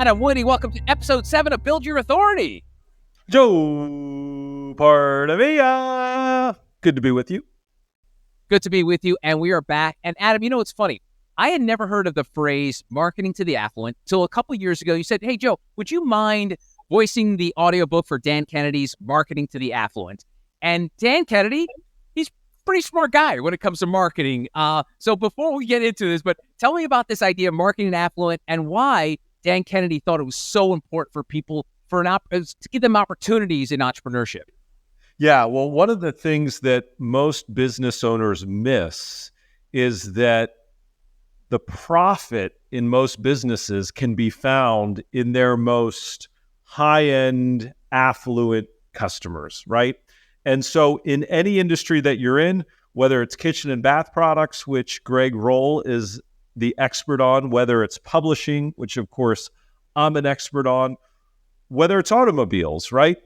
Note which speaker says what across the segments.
Speaker 1: Adam Woody, welcome to episode 7 of Build Your Authority.
Speaker 2: Joe Pardavia. Good to be with you.
Speaker 1: Good to be with you, and we are back. And Adam, you know what's funny? I had never heard of the phrase marketing to the affluent till a couple years ago. You said, hey, Joe, would you mind voicing the audiobook for Dan Kennedy's Marketing to the Affluent? And Dan Kennedy, he's a pretty smart guy when it comes to marketing. So before we get into this, but tell me about this idea of marketing to affluent and why Dan Kennedy thought it was so important for people to give them opportunities in entrepreneurship.
Speaker 2: Yeah, well, one of the things that most business owners miss is that the profit in most businesses can be found in their most high-end, affluent customers, right? And so in any industry that you're in, whether it's kitchen and bath products, which Greg Rohl is the expert on, whether it's publishing, which of course I'm an expert on, whether it's automobiles, right?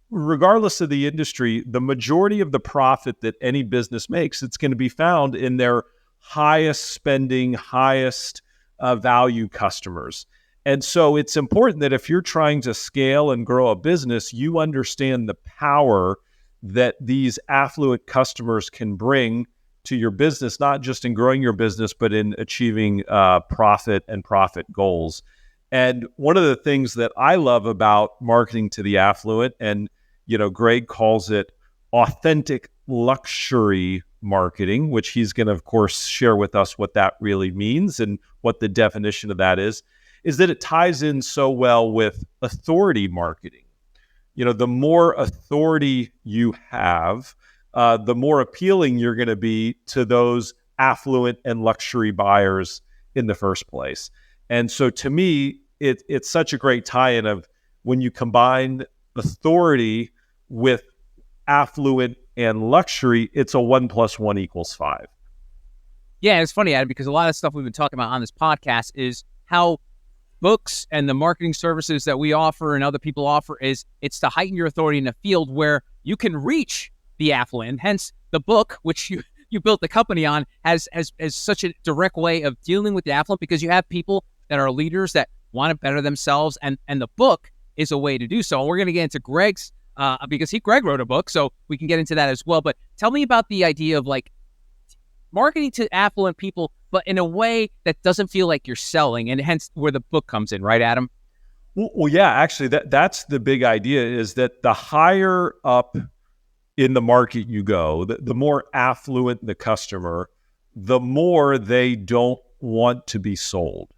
Speaker 2: Regardless of the industry, the majority of the profit that any business makes, it's going to be found in their highest spending, highest value customers. And so it's important that if you're trying to scale and grow a business, you understand the power that these affluent customers can bring to your business, not just in growing your business, but in achieving profit and profit goals. And one of the things that I love about marketing to the affluent, and Greg calls it authentic luxury marketing, which he's going to, of course, share with us what that really means and what the definition of that is that it ties in so well with authority marketing. The more authority you have, the more appealing you're going to be to those affluent and luxury buyers in the first place. And so to me, it's such a great tie-in of when you combine authority with affluent and luxury, it's a 1 + 1 = 5.
Speaker 1: Yeah, it's funny, Adam, because a lot of stuff we've been talking about on this podcast is how books and the marketing services that we offer and other people offer it's to heighten your authority in a field where you can reach the affluent. Hence, the book, which you built the company on, has such a direct way of dealing with the affluent because you have people that are leaders that want to better themselves, and the book is a way to do so. And we're going to get into Greg's because Greg wrote a book, so we can get into that as well. But tell me about the idea of marketing to affluent people, but in a way that doesn't feel like you're selling, and hence where the book comes in, right, Adam?
Speaker 2: Well, yeah, actually, that's the big idea, is that the higher up in the market you go, the more affluent the customer, the more they don't want to be sold.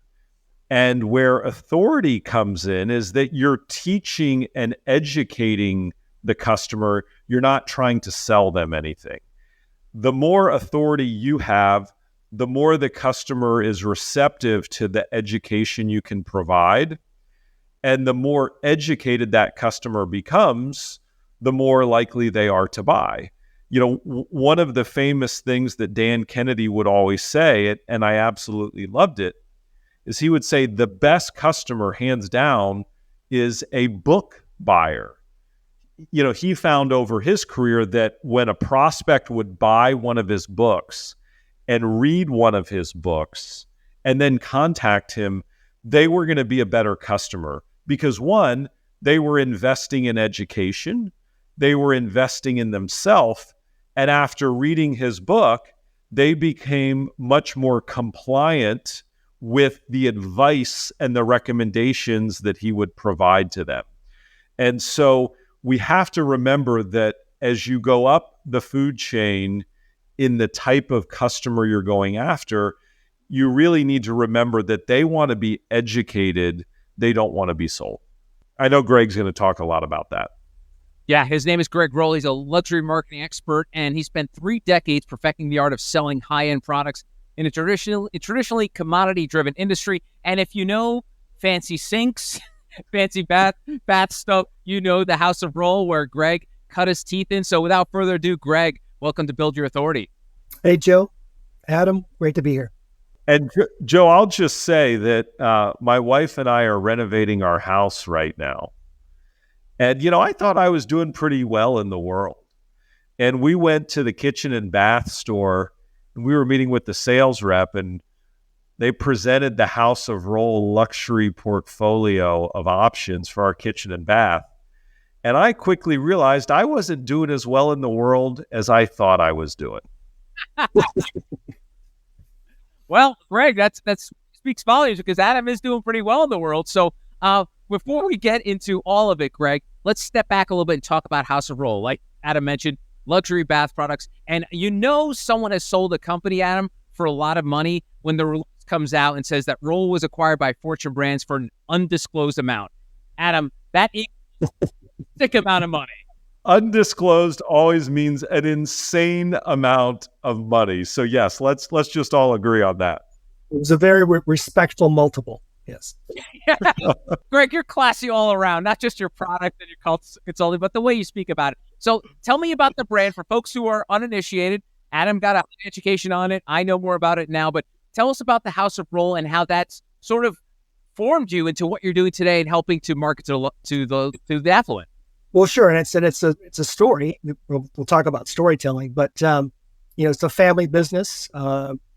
Speaker 2: And where authority comes in is that you're teaching and educating the customer. You're not trying to sell them anything. The more authority you have, the more the customer is receptive to the education you can provide. And the more educated that customer becomes, the more likely they are to buy. One of the famous things that Dan Kennedy would always say, and I absolutely loved it, is he would say the best customer, hands down, is a book buyer. He found over his career that when a prospect would buy one of his books and read one of his books and then contact him, they were going to be a better customer because, one, they were investing in education, they were investing in themselves, and after reading his book, they became much more compliant with the advice and the recommendations that he would provide to them. And so we have to remember that as you go up the food chain in the type of customer you're going after, you really need to remember that they want to be educated. They don't want to be sold. I know Greg's going to talk a lot about that.
Speaker 1: Yeah, his name is Greg Rohl. He's a luxury marketing expert, and he spent 3 decades perfecting the art of selling high-end products in a traditionally commodity-driven industry. And if you know fancy sinks, fancy bath stuff, you know the House of Rohl where Greg cut his teeth in. So without further ado, Greg, welcome to Build Your Authority.
Speaker 3: Hey, Joe. Adam, great to be here.
Speaker 2: And Joe, I'll just say that my wife and I are renovating our house right now. And, I thought I was doing pretty well in the world. And we went to the kitchen and bath store, and we were meeting with the sales rep, and they presented the House of Rohl luxury portfolio of options for our kitchen and bath. And I quickly realized I wasn't doing as well in the world as I thought I was doing.
Speaker 1: Well, Greg, that speaks volumes because Adam is doing pretty well in the world. So before we get into all of it, Greg, let's step back a little bit and talk about House of Rohl. Like Adam mentioned, luxury bath products. And someone has sold a company, Adam, for a lot of money when the release comes out and says that Rohl was acquired by Fortune Brands for an undisclosed amount. Adam, that equals a sick amount of money.
Speaker 2: Undisclosed always means an insane amount of money. So yes, let's just all agree on that.
Speaker 3: It was a very respectful multiple. Yes.
Speaker 1: Greg, you're classy all around, not just your product and your consulting, but the way you speak about it. So tell me about the brand for folks who are uninitiated. Adam got an education on it. I know more about it now, but tell us about the House of Rohl and how that's sort of formed you into what you're doing today and helping to market to the affluent. Well,
Speaker 3: sure, and it's a story. We'll talk about storytelling, but it's a family business.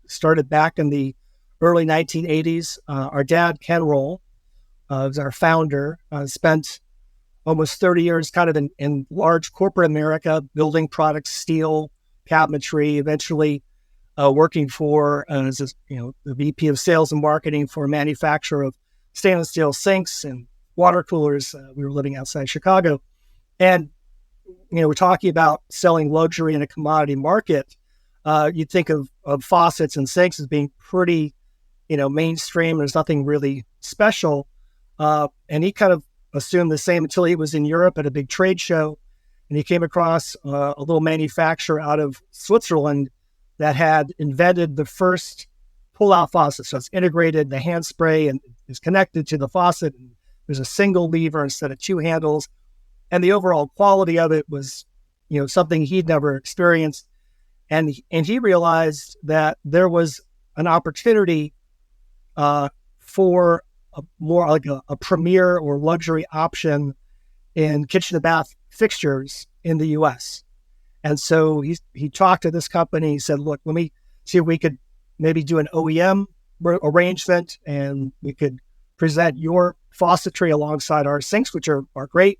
Speaker 3: Started back in the early 1980s. Our dad, Ken Rohl, was our founder. Spent almost 30 years kind of in large corporate America, building products, steel, cabinetry. Eventually, working for the VP of Sales and Marketing for a manufacturer of stainless steel sinks and water coolers. We were living outside Chicago. And, we're talking about selling luxury in a commodity market. You'd think of faucets and sinks as being pretty, mainstream. There's nothing really special. And he kind of assumed the same until he was in Europe at a big trade show. And he came across a little manufacturer out of Switzerland that had invented the first pull-out faucet. So it's integrated, the hand spray, and is connected to the faucet. And there's a single lever instead of two handles. And the overall quality of it was, something he'd never experienced. And he realized that there was an opportunity for a more like a premier or luxury option in kitchen and bath fixtures in the U.S. And so he talked to this company. He said, look, let me see if we could maybe do an OEM arrangement, and we could present your faucetry alongside our sinks, which are great.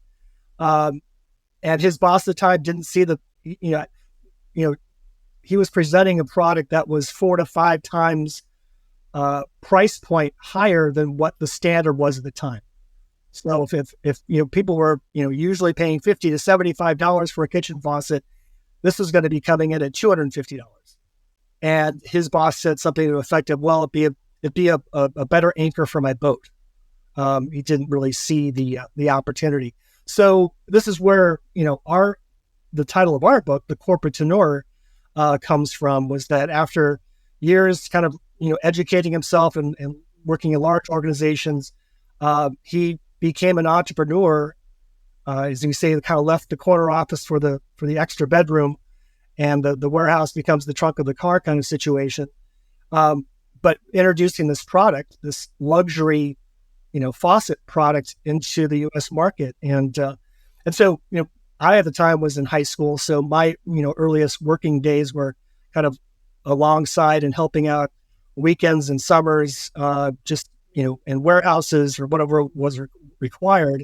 Speaker 3: And his boss at the time didn't see he was presenting a product that was 4 to 5 times price point higher than what the standard was at the time. So if people were usually paying $50 to $75 for a kitchen faucet, this was going to be coming in at $250. And his boss said something to the effect of, well, it'd be a better anchor for my boat. He didn't really see the opportunity. So this is where, the title of our book, The Corporateur, comes from, was that after years kind of, educating himself and working in large organizations, he became an entrepreneur, as you say, kind of left the corner office for the extra bedroom, and the warehouse becomes the trunk of the car kind of situation. But introducing this product, this luxury faucet product into the U.S. market. And so, I at the time was in high school. So my, earliest working days were kind of alongside and helping out weekends and summers, just, in warehouses or whatever was required.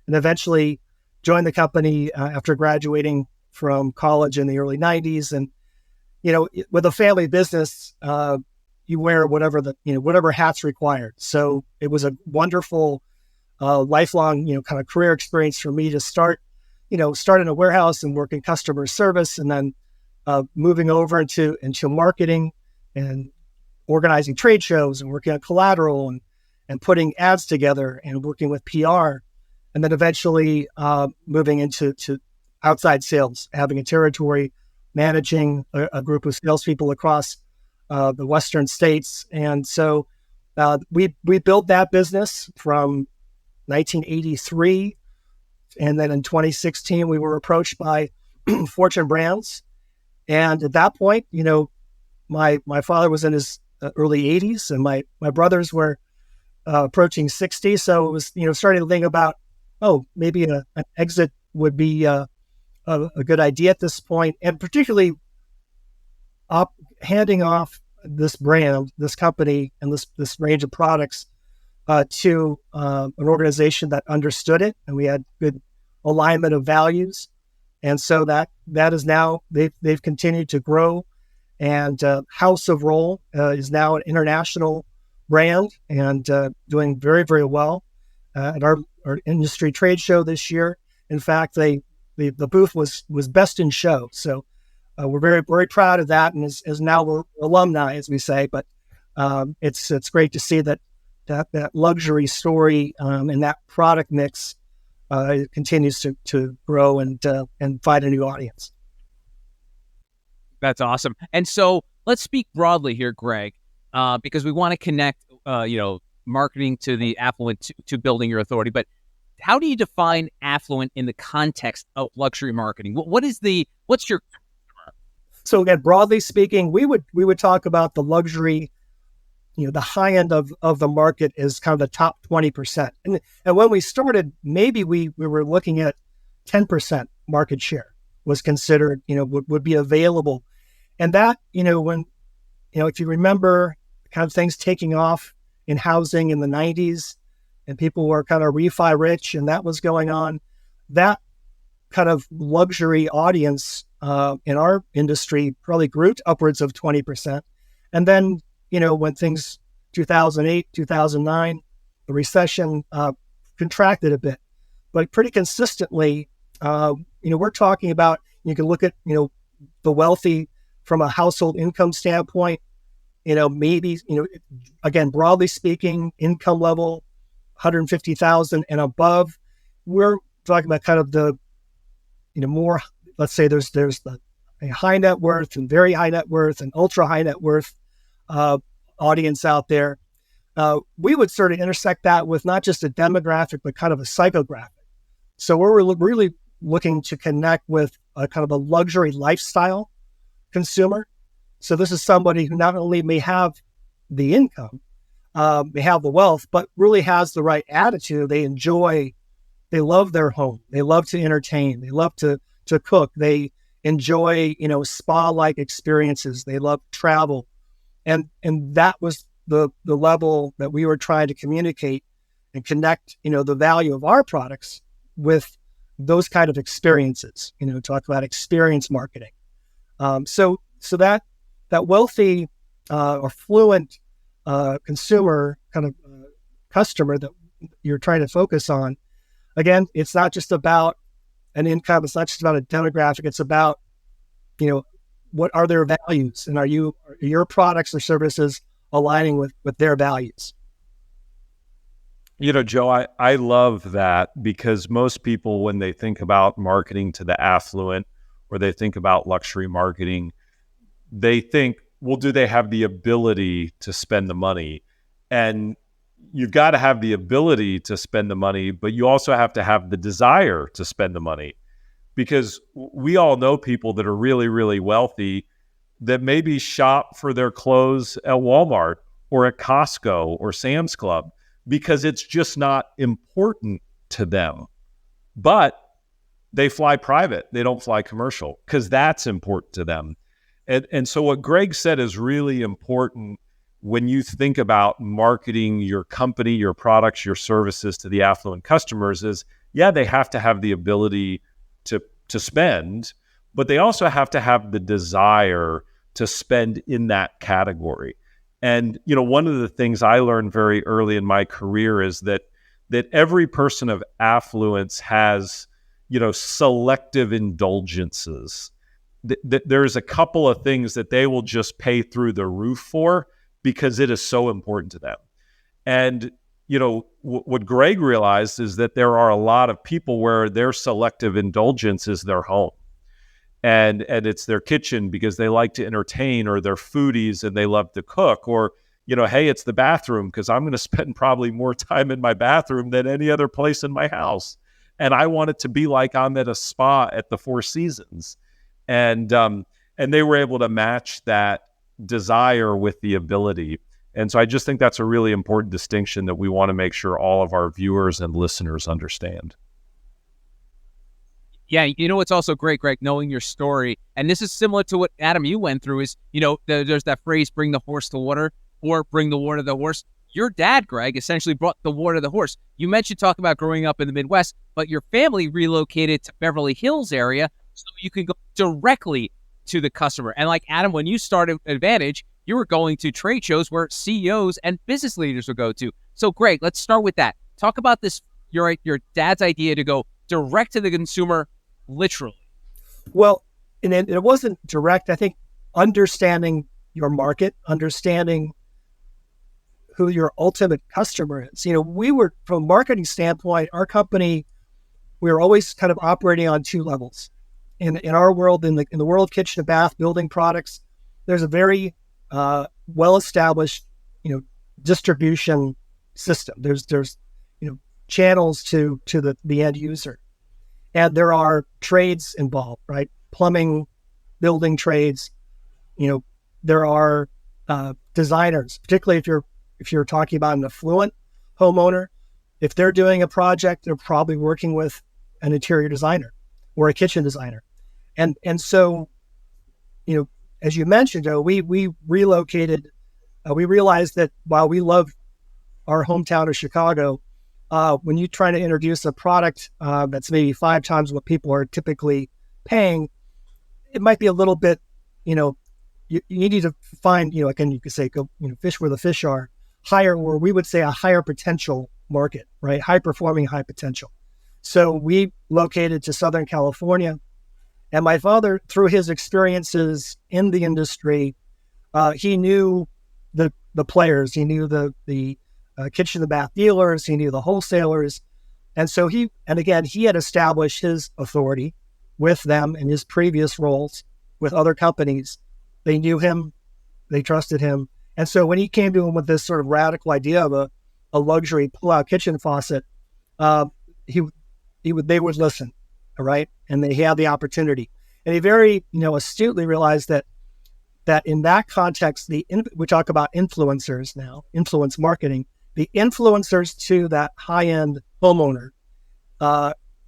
Speaker 3: And eventually joined the company after graduating from college in the early 90s. And, with a family business, you wear whatever hats required. So it was a wonderful, lifelong, kind of career experience for me to start in a warehouse and work in customer service, and then moving over into marketing and organizing trade shows and working on collateral and putting ads together and working with PR, and then eventually moving into outside sales, having a territory, managing a group of salespeople across the Western states. And so we built that business from 1983. And then in 2016, we were approached by Fortune Brands. And at that point, my father was in his early 80s, and my brothers were approaching 60. So it was, starting to think about, maybe an exit would be a good idea at this point. And particularly handing off this brand, this company, and this range of products to an organization that understood it, and we had good alignment of values, and so that is now they've continued to grow, and House of Rohl is now an international brand and doing very, very well at our industry trade show this year. In fact, the booth was best in show, so we're very, very proud of that, and as now we're alumni, as we say, but it's great to see that luxury story and that product mix continues to grow and find a new audience.
Speaker 1: That's awesome. And so let's speak broadly here, Greg, because we want to connect, marketing to the affluent to building your authority. But how do you define affluent in the context of luxury marketing? What's your?
Speaker 3: So again, broadly speaking, we would talk about the luxury, the high end of the market is kind of the top 20%. And when we started, maybe we were looking at 10% market share was considered, would be available. And that, when, if you remember kind of things taking off in housing in the 90s and people were kind of refi rich and that was going on, that kind of luxury audience in our industry probably grew to upwards of 20%. And then, when things 2008, 2009, the recession contracted a bit, but pretty consistently, we're talking about, you can look at, the wealthy from a household income standpoint, maybe, again, broadly speaking, income level, 150,000 and above. We're talking about kind of the, more, let's say there's a high net worth and very high net worth and ultra high net worth audience out there. We would sort of intersect that with not just a demographic, but kind of a psychographic. So we're really looking to connect with a kind of a luxury lifestyle consumer. So this is somebody who not only may have the income, may have the wealth, but really has the right attitude. They love their home. They love to entertain. They love to cook. They enjoy, spa-like experiences. They love travel. And that was the level that we were trying to communicate and connect, the value of our products with those kind of experiences, talk about experience marketing. So that wealthy, affluent consumer kind of customer that you're trying to focus on, again, it's not just about an income. It's not just about a demographic. It's about, what are their values, and are your products or services aligning with their values?
Speaker 2: Joe, I love that, because most people, when they think about marketing to the affluent or they think about luxury marketing, they think, well, do they have the ability to spend the money? And you've got to have the ability to spend the money, but you also have to have the desire to spend the money, because we all know people that are really, really wealthy that maybe shop for their clothes at Walmart or at Costco or Sam's Club because it's just not important to them. But they fly private. They don't fly commercial because that's important to them. And so what Greg said is really important when you think about marketing your company, your products, your services to the affluent customers is, yeah, they have to have the ability to spend, but they also have to have the desire to spend in that category. And, one of the things I learned very early in my career is that every person of affluence has, selective indulgences. There's a couple of things that they will just pay through the roof for because it is so important to them. And, what Greg realized is that there are a lot of people where their selective indulgence is their home. And it's their kitchen because they like to entertain, or they're foodies and they love to cook, or, hey, it's the bathroom because I'm going to spend probably more time in my bathroom than any other place in my house. And I want it to be like I'm at a spa at the Four Seasons. And they were able to match that desire with the ability. And so I just think that's a really important distinction that we want to make sure all of our viewers and listeners understand.
Speaker 1: Yeah, you know what's also great, Greg, knowing your story, and this is similar to what Adam you went through. Is there's that phrase, "Bring the horse to water," or "Bring the water to the horse." Your dad, Greg, essentially brought the water to the horse. You mentioned talking about growing up in the Midwest, but your family relocated to Beverly Hills area so you can go directly to the customer. And like Adam, when you started Advantage, you were going to trade shows where CEOs and business leaders would go to. So, Greg, let's start with that. Talk about this. Your dad's idea to go direct to the consumer. Literally.
Speaker 3: Well, and it wasn't direct. I think understanding your market, understanding who your ultimate customer is. We were, from a marketing standpoint, our company, we were always kind of operating on two levels. In our world, in the world of kitchen and bath building products, there's a very well-established, distribution system. There's channels to the end user. And there are trades involved, right? Plumbing, building trades. There are designers, particularly if you're talking about an affluent homeowner. If they're doing a project, they're probably working with an interior designer or a kitchen designer. And so, as you mentioned, Joe, we relocated. We realized that while we love our hometown of Chicago, when you try to introduce a product that's maybe 5 times what people are typically paying, it might be a little bit, you need to find, again, you could say, go, fish where the fish are, higher, or we would say a higher potential market, right? High performing, high potential. So we located to Southern California, and my father, through his experiences in the industry, he knew the players, he knew the kitchen and bath dealers, he knew the wholesalers. And so he had established his authority with them in his previous roles with other companies. They knew him, they trusted him. And so when he came to him with this sort of radical idea of a luxury pull-out kitchen faucet, they would listen, all right? And he had the opportunity. And he very, astutely realized that in that context, we talk about influencers now, influence marketing. The influencers to that high-end homeowner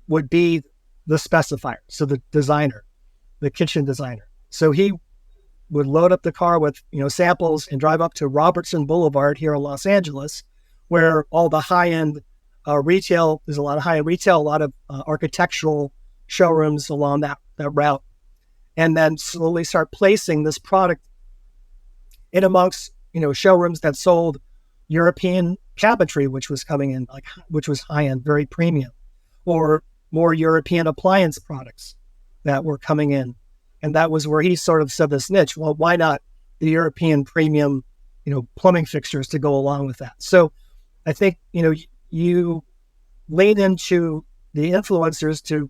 Speaker 3: would be the specifier, so the designer, the kitchen designer. So he would load up the car with samples and drive up to Robertson Boulevard here in Los Angeles, where all the high-end retail, there's a lot of high-end retail, a lot of architectural showrooms along that route, and then slowly start placing this product in amongst showrooms that sold European cabinetry, which was coming in, which was high-end, very premium, or more European appliance products that were coming in. And that was where he sort of said this niche. Well, why not the European premium, plumbing fixtures to go along with that? So I think, you lean into the influencers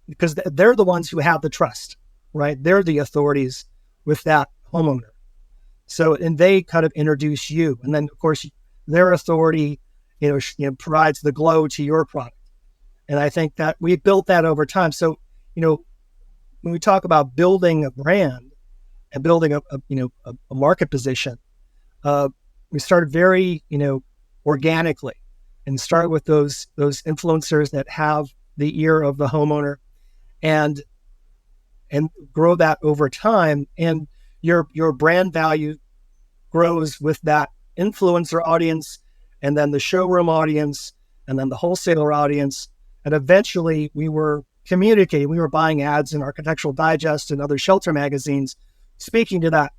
Speaker 3: because they're the ones who have the trust, right? They're the authorities with that homeowner. So, and they kind of introduce you. And then, of course, their authority, provides the glow to your product. And I think that we built that over time. So, when we talk about building a brand and building a market position, we started very, organically, and start with those influencers that have the ear of the homeowner, and grow that over time. And your brand value grows with that influencer audience, and then the showroom audience, and then the wholesaler audience. And eventually we were communicating, we were buying ads in Architectural Digest and other shelter magazines, speaking to that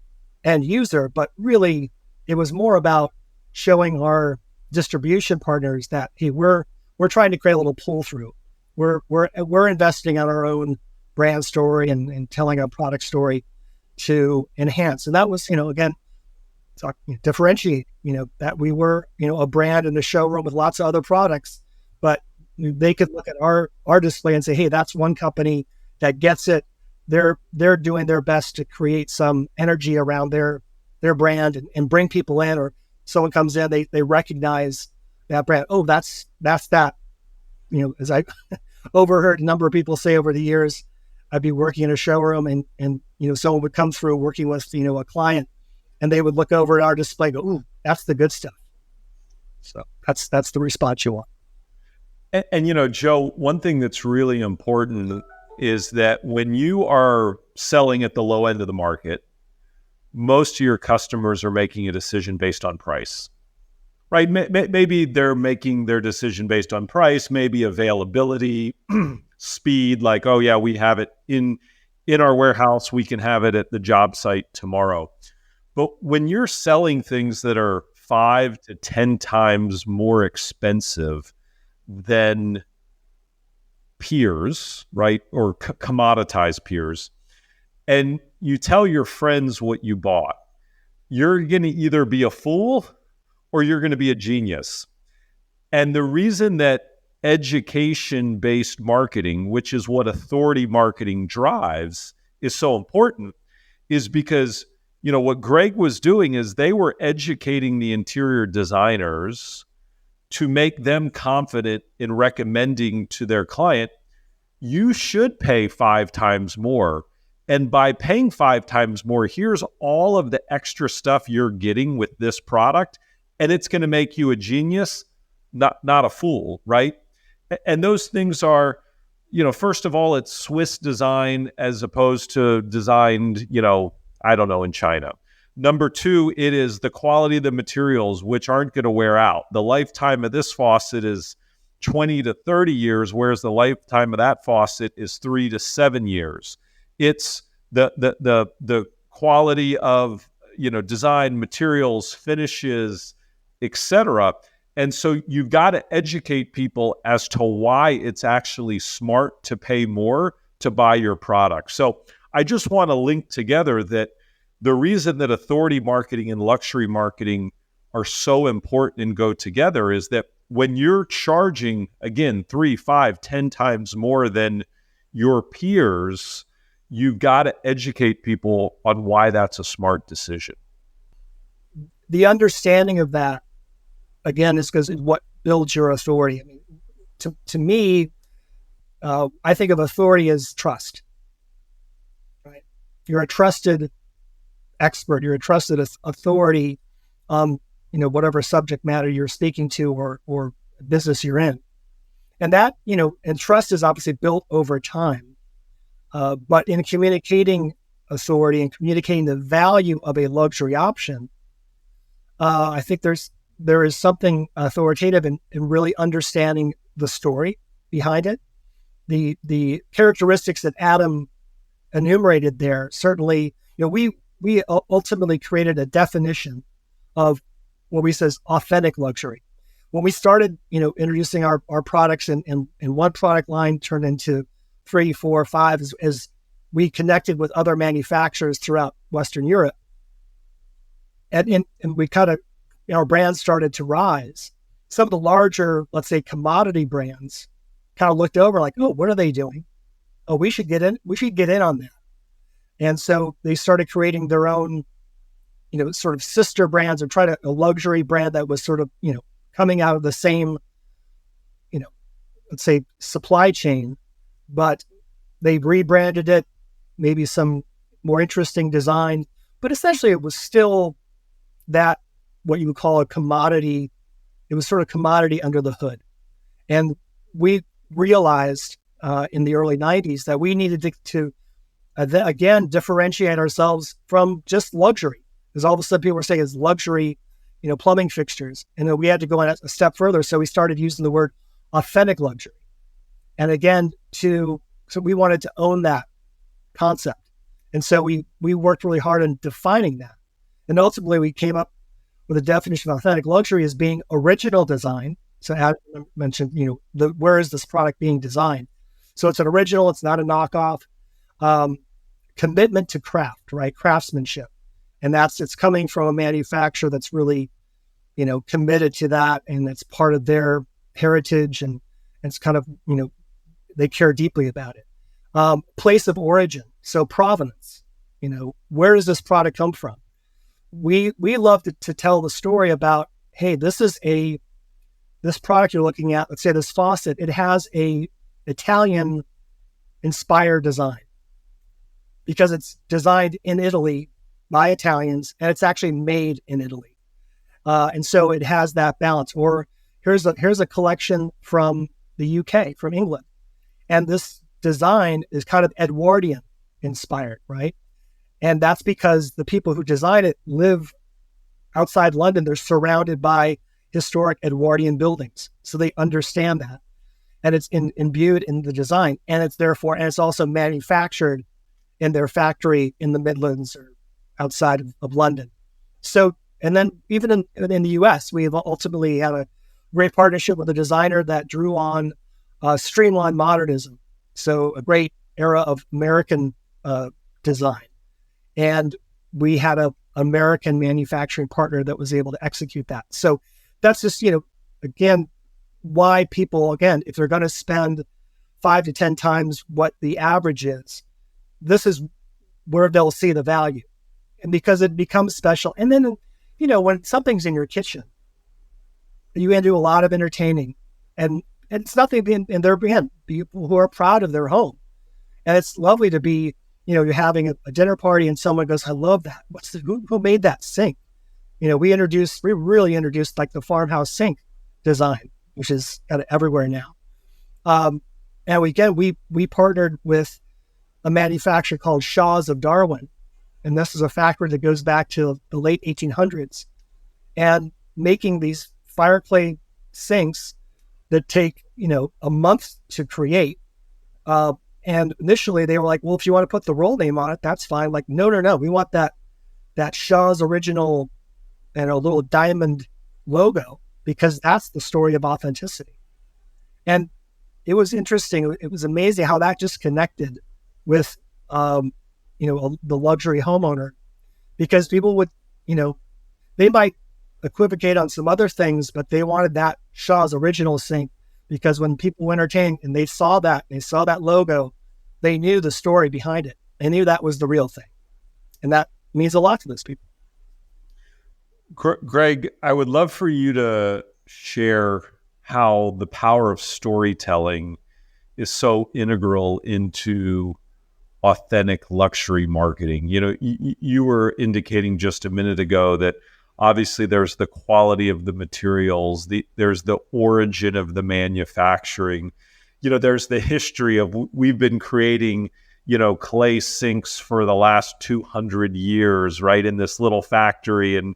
Speaker 3: end user. But really, it was more about showing our distribution partners that, hey, we're trying to create a little pull through. We're investing on our own brand story and telling our product story to enhance. And that was, again, differentiate, that we were, a brand in the showroom with lots of other products, but they could look at our display and say, hey, that's one company that gets it. They're doing their best to create some energy around their brand and bring people in, or someone comes in, they recognize that brand. Oh, that's that. As I overheard a number of people say over the years, I'd be working in a showroom and someone would come through working with, a client, and they would look over at our display and go, ooh, that's the good stuff. So that's the response you want.
Speaker 2: And Joe, one thing that's really important is that when you are selling at the low end of the market, most of your customers are making a decision based on price, right? Maybe they're making their decision based on price, maybe availability, speed, like, oh yeah, we have it in our warehouse, we can have it at the job site tomorrow. But when you're selling things that are 5 to 10 times more expensive than peers, right? Or commoditized peers, and you tell your friends what you bought, you're going to either be a fool or you're going to be a genius. And the reason that education-based marketing, which is what authority marketing drives, is so important is because, what Greg was doing is they were educating the interior designers to make them confident in recommending to their client, you should pay 5 times more. And by paying 5 times more, here's all of the extra stuff you're getting with this product, and it's going to make you a genius, not a fool, right? And those things are, first of all, it's Swiss design as opposed to designed, in China. Number 2, it is the quality of the materials, which aren't going to wear out. The lifetime of this faucet is 20 to 30 years, whereas the lifetime of that faucet is 3 to 7 years. It's the quality of, design, materials, finishes, etc. And so you've got to educate people as to why it's actually smart to pay more to buy your product. So I just want to link together that the reason that authority marketing and luxury marketing are so important and go together is that when you're charging, again, 3, 5, 10 times more than your peers, you've got to educate people on why that's a smart decision.
Speaker 3: The understanding of that, again, is because it's what builds your authority. I mean, to me, I think of authority as trust. Right? You're a trusted expert. You're a trusted authority, whatever subject matter you're speaking to or business you're in, and that and trust is obviously built over time. But in communicating authority and communicating the value of a luxury option, I think there is something authoritative in really understanding the story behind it. The characteristics that Adam enumerated there, certainly, we ultimately created a definition of what we say is authentic luxury. When we started, introducing our products and one product line turned into 3, 4, 5 as we connected with other manufacturers throughout Western Europe. And we kind of, our brands started to rise. Some of the larger, let's say, commodity brands kind of looked over like, oh, what are they doing? Oh, we should get in on that. And so they started creating their own, sort of sister brands or a luxury brand that was sort of, coming out of the same, let's say supply chain, but they rebranded it, maybe some more interesting design, but essentially it was still that, what you would call a commodity. It was sort of commodity under the hood. And we realized in the early 90s that we needed to again, differentiate ourselves from just luxury. Because all of a sudden people were saying it's luxury, plumbing fixtures. And then we had to go a step further. So we started using the word authentic luxury. And again, so we wanted to own that concept. And so we worked really hard on defining that. And ultimately we came up with a definition of authentic luxury as being original design. So Adam mentioned, where is this product being designed? So it's an original, it's not a knockoff. Commitment to craft, right? Craftsmanship. And it's coming from a manufacturer that's really, committed to that. And it's part of their heritage and it's kind of, they care deeply about it. Place of origin. So provenance, where does this product come from? We love to tell the story about, hey, this product you're looking at, let's say this faucet, it has a Italian inspired design because it's designed in Italy by Italians and it's actually made in Italy. And so it has that balance. Or here's a collection from the UK, from England. And this design is kind of Edwardian inspired, right? And that's because the people who design it live outside London. They're surrounded by historic Edwardian buildings. So they understand that. And it's imbued in the design. And it's also manufactured in their factory in the Midlands or outside of London. So, and then even in the US, we've ultimately had a great partnership with a designer that drew on streamlined modernism. So a great era of American design. And we had an American manufacturing partner that was able to execute that. So that's just, again, why people, again, if they're going to spend 5 to 10 times what the average is, this is where they'll see the value. And because it becomes special. And then, when something's in your kitchen, you can do a lot of entertaining, and it's nothing in their hand, people who are proud of their home. And it's lovely to be, you're having a dinner party and someone goes, I love that. Who made that sink? We really introduced like the farmhouse sink design, which is kind of everywhere now. And we partnered with a manufacturer called Shaw's of Darwin. And this is a factory that goes back to the late 1800s, and making these fireclay sinks that take, a month to create. And initially they were like, well, if you want to put the Rohl name on it, that's fine. Like, no. We want that Shaw's original and a little diamond logo, because that's the story of authenticity. And it was interesting. It was amazing how that just connected with, the luxury homeowner, because people would, they might equivocate on some other things, but they wanted that Shaw's original sink, because when people entertained and they saw that logo, they knew the story behind it. They knew that was the real thing. And that means a lot to those people.
Speaker 2: Greg, I would love for you to share how the power of storytelling is so integral into authentic luxury marketing. You were indicating just a minute ago that obviously there's the quality of the materials, there's the origin of the manufacturing, there's the history of, we've been creating, clay sinks for the last 200 years, right, in this little factory and,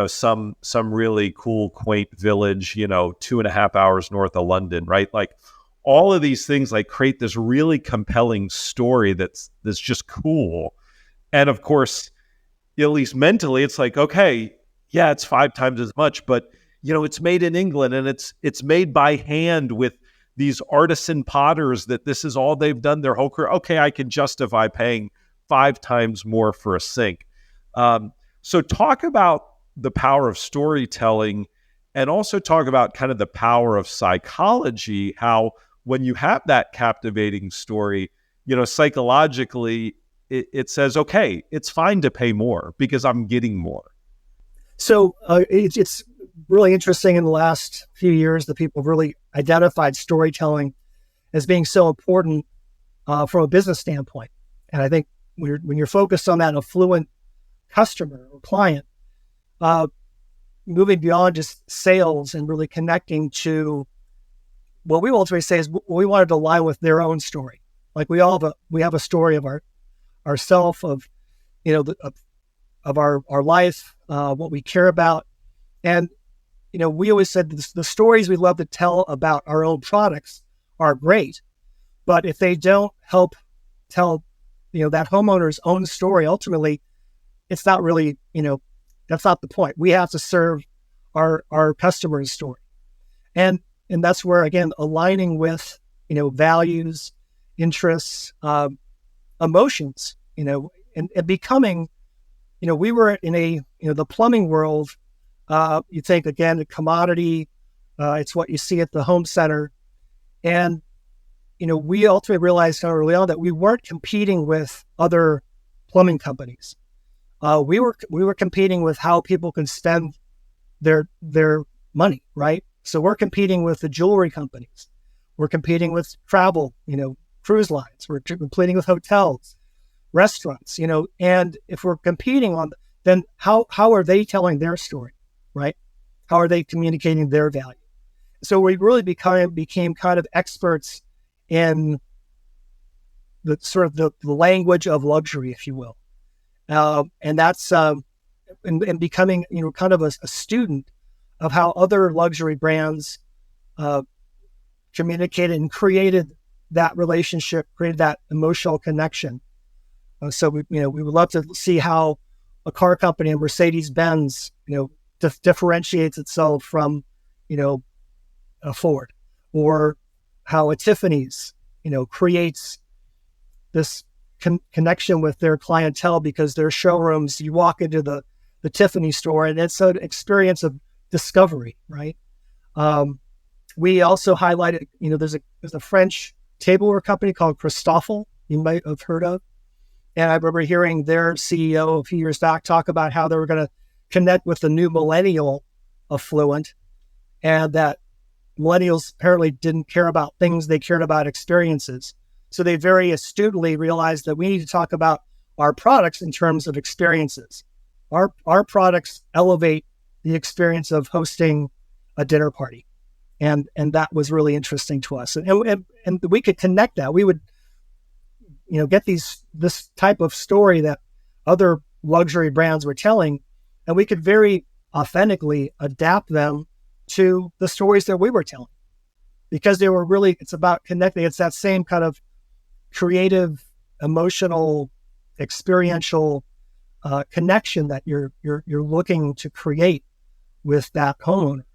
Speaker 2: some really cool, quaint village, 2.5 hours north of London, right? Like, all of these things like create this really compelling story that's just cool. And of course, at least mentally, it's like, okay, yeah, it's 5 times as much, but it's made in England, and it's made by hand with these artisan potters that this is all they've done their whole career. Okay, I can justify paying 5 times more for a sink. So talk about the power of storytelling, and also talk about kind of the power of psychology, how when you have that captivating story, psychologically, it says, okay, it's fine to pay more because I'm getting more.
Speaker 3: So it's really interesting in the last few years that people have really identified storytelling as being so important from a business standpoint. And I think when you're focused on that affluent customer or client, moving beyond just sales and really connecting to what we ultimately say is we wanted to align with their own story. Like we have a story of ourself, of of our life, what we care about, and we always said the stories we love to tell about our own products are great, but if they don't help tell that homeowner's own story, ultimately, it's not really that's not the point. We have to serve our customer's story, and that's where, again, aligning with, values, interests, emotions, and becoming, we were in the plumbing world. You think, again, a commodity, it's what you see at the home center. And, we ultimately realized kind of early on that we weren't competing with other plumbing companies. We were competing with how people can spend their money, right? So we're competing with the jewelry companies. We're competing with travel, cruise lines. We're competing with hotels, restaurants, and if we're competing then how are they telling their story, right? How are they communicating their value? So we really became kind of experts in the sort of the language of luxury, if you will. And that's and becoming, kind of a student of how other luxury brands communicated and created that relationship, created that emotional connection. So we would love to see how a car company, Mercedes-Benz, differentiates itself from, a Ford, or how a Tiffany's, creates this connection with their clientele, because their showrooms, you walk into the Tiffany store and it's an experience of discovery, right? We also highlighted, there's a French tableware company called Christofle, you might have heard of. And I remember hearing their CEO a few years back talk about how they were going to connect with the new millennial affluent, and that millennials apparently didn't care about things, they cared about experiences. So they very astutely realized that we need to talk about our products in terms of experiences. Our products elevate the experience of hosting a dinner party. And that was really interesting to us. And we could connect that. We would, get this type of story that other luxury brands were telling, and we could very authentically adapt them to the stories that we were telling, because they were really, it's about connecting. It's that same kind of creative, emotional, experiential connection that you're looking to create with that homeowner.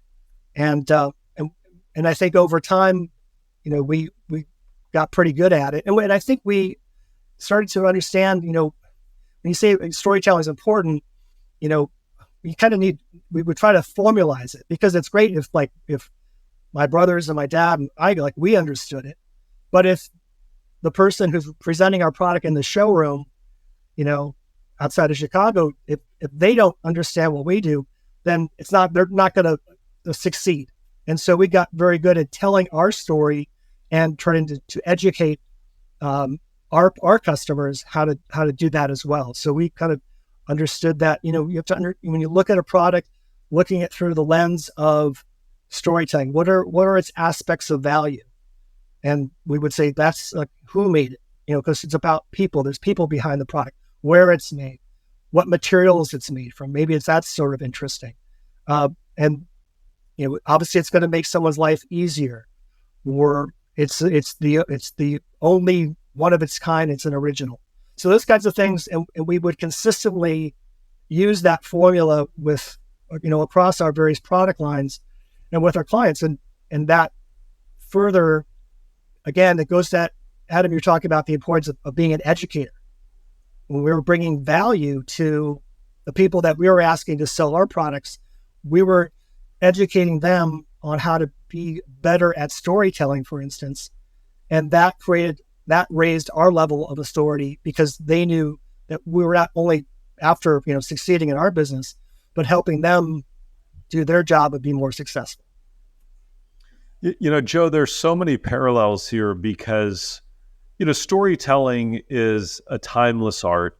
Speaker 3: And I think over time, we got pretty good at it. And I think we started to understand, when you say storytelling is important, you kind of we would try to formalize it, because it's great if my brothers and my dad and I, we understood it. But if the person who's presenting our product in the showroom, outside of Chicago, if they don't understand what we do, then they're not going to succeed. And so we got very good at telling our story and trying to educate our customers how to do that as well. So we kind of understood that, you have to when you look at a product, looking at through the lens of storytelling, what are its aspects of value? And we would say that's who made it, because it's about people. There's people behind the product, where it's made, what materials it's made from. Maybe that's sort of interesting. And obviously it's going to make someone's life easier, or it's the only one of its kind. It's an original. So those kinds of things, and we would consistently use that formula with, across our various product lines and with our clients. And that further, again, it goes to that, Adam, you're talking about the importance of being an educator. When we were bringing value to the people that we were asking to sell our products, we were educating them on how to be better at storytelling, for instance. And that raised our level of authority, because they knew that we were not only after, succeeding in our business, but helping them do their job and be more successful.
Speaker 2: Joe, there's so many parallels here, because, storytelling is a timeless art.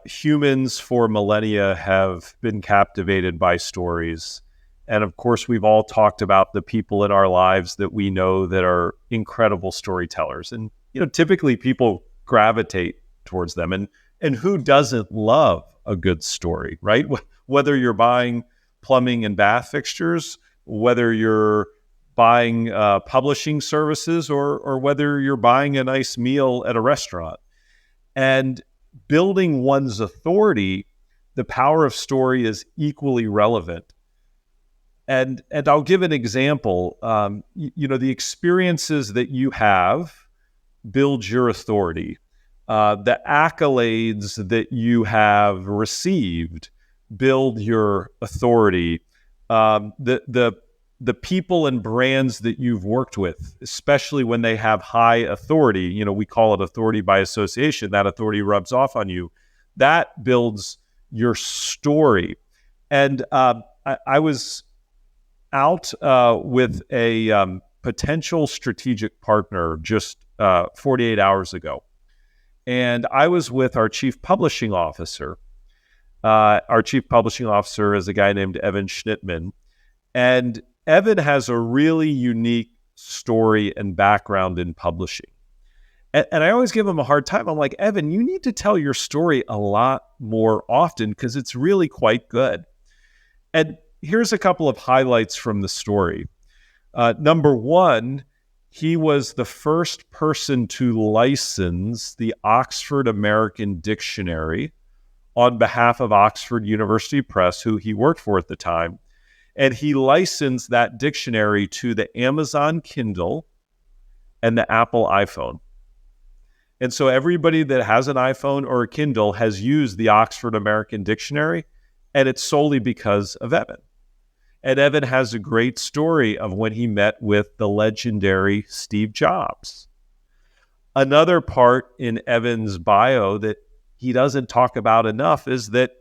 Speaker 2: Humans for millennia have been captivated by stories. And of course, we've all talked about the people in our lives that we know that are incredible storytellers. And, typically people gravitate towards them. And who doesn't love a good story, right? Whether you're buying plumbing and bath fixtures, whether you're buying publishing services, or whether you're buying a nice meal at a restaurant. And building one's authority, the power of story is equally relevant. And I'll give an example. The experiences that you have build your authority. The accolades that you have received build your authority. The people and brands that you've worked with, especially when they have high authority, we call it authority by association. That authority rubs off on you. That builds your story. And I was out with a potential strategic partner just 48 hours ago. And I was with our chief publishing officer. Our chief publishing officer is a guy named Evan Schnittman. And Evan has a really unique story and background in publishing. And I always give him a hard time. I'm like, Evan, you need to tell your story a lot more often because it's really quite good. And here's a couple of highlights from the story. Number one, he was the first person to license the Oxford American Dictionary on behalf of Oxford University Press, who he worked for at the time. And he licensed that dictionary to the Amazon Kindle and the Apple iPhone. And so everybody that has an iPhone or a Kindle has used the Oxford American Dictionary, and it's solely because of Evan. And Evan has a great story of when he met with the legendary Steve Jobs. Another part in Evan's bio that he doesn't talk about enough is that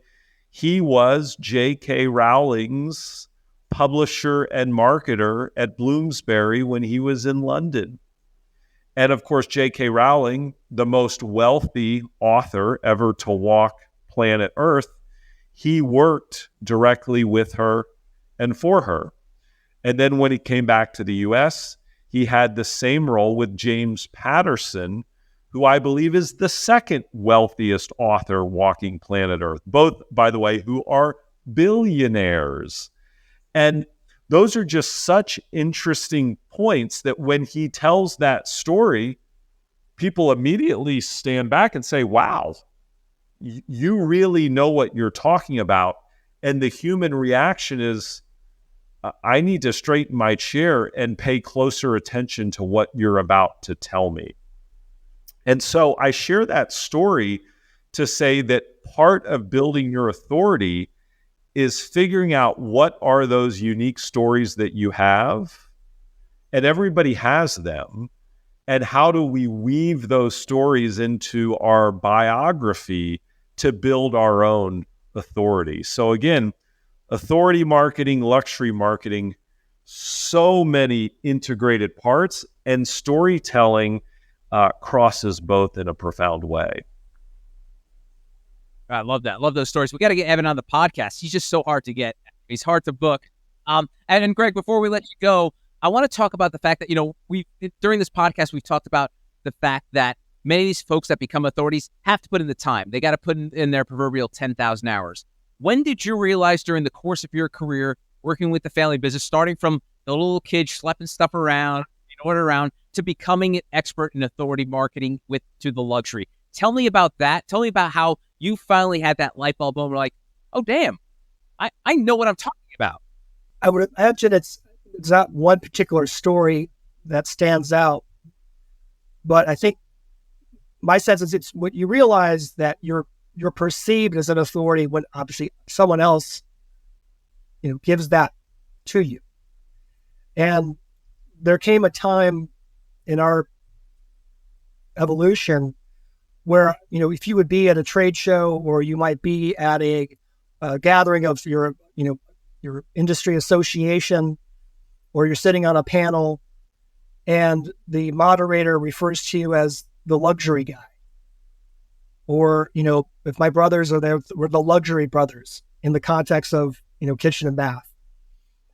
Speaker 2: he was J.K. Rowling's publisher and marketer at Bloomsbury when he was in London. And of course, J.K. Rowling, the most wealthy author ever to walk planet Earth, he worked directly with her and for her. And then when he came back to the U.S., he had the same role with James Patterson, who I believe is the second wealthiest author walking planet Earth, both, by the way, who are billionaires. And those are just such interesting points that when he tells that story, people immediately stand back and say, wow, you really know what you're talking about. And the human reaction is, I need to straighten my chair and pay closer attention to what you're about to tell me. And so I share that story to say that part of building your authority is figuring out what are those unique stories that you have, and everybody has them, and how do we weave those stories into our biography to build our own authority. So again, authority marketing, luxury marketing, so many integrated parts, and storytelling crosses both in a profound way.
Speaker 1: I love that. Love those stories. We got to get Evan on the podcast. He's just so hard to get. He's hard to book. And Greg, before we let you go, I want to talk about the fact that, we during this podcast, we've talked about the fact that many of these folks that become authorities have to put in the time. They got to put in their proverbial 10,000 hours. When did you realize during the course of your career working with the family business, starting from the little kid schlepping stuff around, to becoming an expert in authority marketing to the luxury? Tell me about that. Tell me about how you finally had that light bulb moment, like, oh, damn, I know what I'm talking about.
Speaker 3: I would imagine it's not one particular story that stands out, but I think my sense is it's what you realize that you're perceived as an authority when obviously someone else, gives that to you. And there came a time in our evolution where, if you would be at a trade show or you might be at a gathering of your industry association, or you're sitting on a panel and the moderator refers to you as the luxury guy. Or, if my brothers are there, we're the luxury brothers in the context of, kitchen and bath.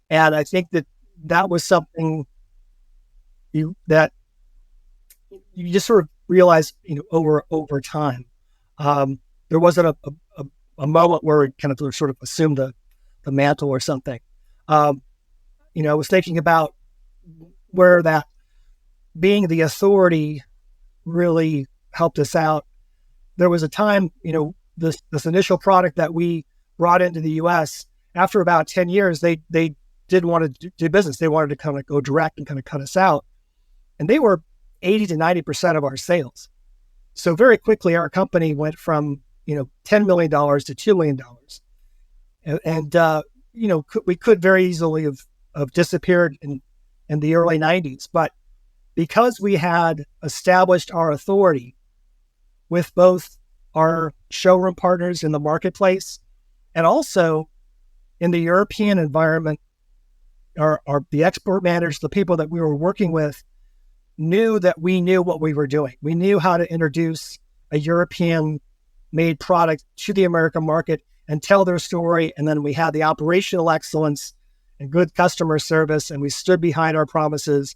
Speaker 3: And I think that was something that you just sort of realize, over time. There wasn't a moment where we kind of sort of assumed the mantle or something. I was thinking about where that being the authority really helped us out. There was a time, this initial product that we brought into the U.S., after about 10 years, they didn't want to do business. They wanted to kind of go direct and kind of cut us out. And they were 80 to 90% of our sales. So very quickly, our company went from, $10 million to $2 million. And we could very easily have disappeared in the early 90s. But because we had established our authority with both our showroom partners in the marketplace and also in the European environment, the export managers, the people that we were working with, knew that we knew what we were doing. We knew how to introduce a European-made product to the American market and tell their story. And then we had the operational excellence and good customer service, and we stood behind our promises.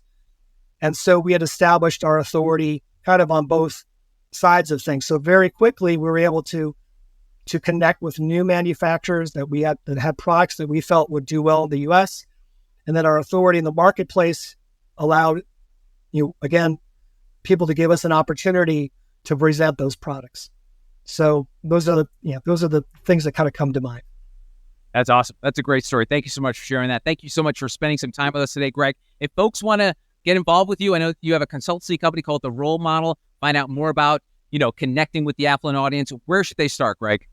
Speaker 3: And so we had established our authority kind of on both sides of things. So very quickly, we were able to connect with new manufacturers that had products that we felt would do well in the U.S., and that our authority in the marketplace allowed, again, people to give us an opportunity to present those products. So those are the things that kind of come to mind.
Speaker 1: That's awesome. That's a great story. Thank you so much for sharing that. Thank you so much for spending some time with us today, Greg. If folks want to get involved with you, I know you have a consultancy company called The Rohl Model. Find out more about, connecting with the affluent audience. Where should they start, Greg?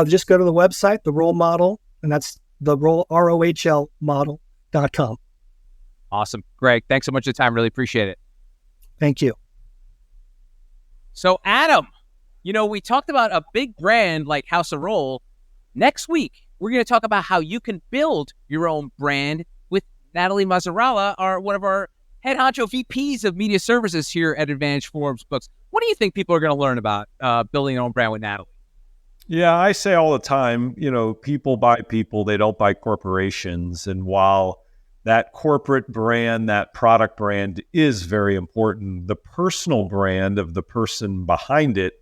Speaker 3: Just go to the website, The Rohl Model, and that's the Rohl, ROHL model.com.
Speaker 1: Awesome. Greg, thanks so much for the time. Really appreciate it.
Speaker 3: Thank you.
Speaker 1: So, Adam, we talked about a big brand like House of Rohl. Next week, we're going to talk about how you can build your own brand with Natalie Mazzarella, one of our head honcho VPs of media services here at Advantage Forbes Books. What do you think people are going to learn about building their own brand with Natalie?
Speaker 2: Yeah, I say all the time, people buy people, they don't buy corporations. And while that corporate brand, that product brand is very important, the personal brand of the person behind it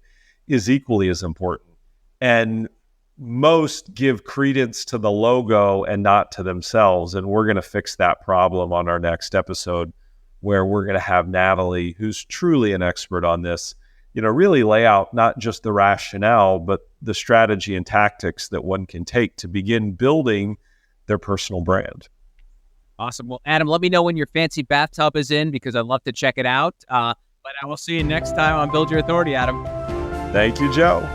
Speaker 2: is equally as important. And most give credence to the logo and not to themselves. And we're going to fix that problem on our next episode, where we're going to have Natalie, who's truly an expert on this, really lay out not just the rationale, but the strategy and tactics that one can take to begin building their personal brand.
Speaker 1: Awesome. Well, Adam, let me know when your fancy bathtub is in, because I'd love to check it out. But I will see you next time on Build Your Authority, Adam.
Speaker 2: Thank you, Joe.